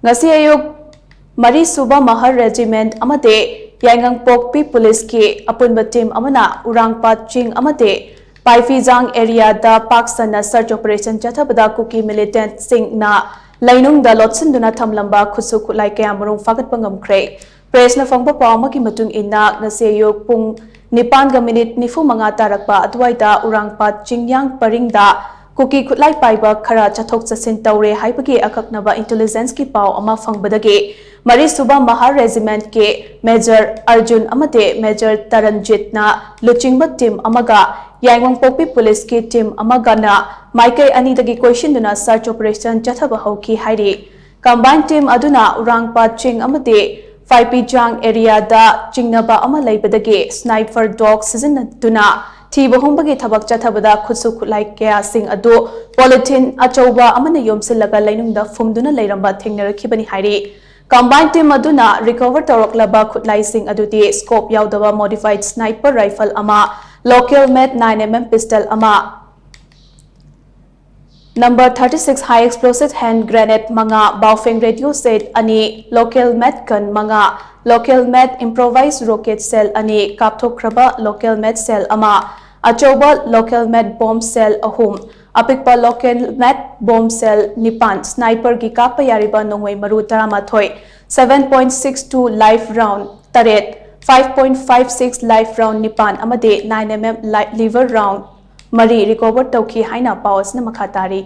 ngasi ayuk mari suba mahar regiment amate YAINGANGPOKPI police ki apunba team amana URANGPAT CHING amate PHAIPIJANG area da paksana search operation chathabada Kuki Militant Shing na Leinungda Lotshinduna Thamlamba Khutshu Khutlai Kayamarum Phagatpa Ngamkhre press na fangpa pawma ki matung ina ngasi ayuk pung 9:95 tarakpa adwaida URANGPAT CHING paringda Kuki Khutlai paiba khara chathok chasin taure haibagi akaknaba intelligence ki paw ama fangbadagi Mari Suba Mahar Regiment ke Major Arjun amate Major Taranjit na Luchingba team amaga YAINGANGPOKPI police ki team amaga na Maikai anidagi question duna search operation chathaba hauki hairi combined team aduna URANGPAT CHING amate PHAIPIJANG area da chingnaba ama laibadagi sniper dog season duna Thiba humbagi thabak chathabada Khutshu Khutlai Kayasing adu polythene achauba amana yomsilaga Leinungda fumduna leiramba thengnarakibani hairi combined team aduna recover toroklaba Khutlai sing aduti scope yaudaba modified sniper rifle ama local made 9mm pistol ama number 36 high explosive hand grenade manga baofeng radio set ani local made gun manga local made improvised rocket cell ani kapthokraba local made cell ama achauba local made bomb cell ahum apikpa local made bomb cell nipan sniper gi kapa yariba nongwei maru taramathoi 7.62 live round taret 5.56 live round nipan amade 9mm liver round mari recover tauki haina pawas na makhatari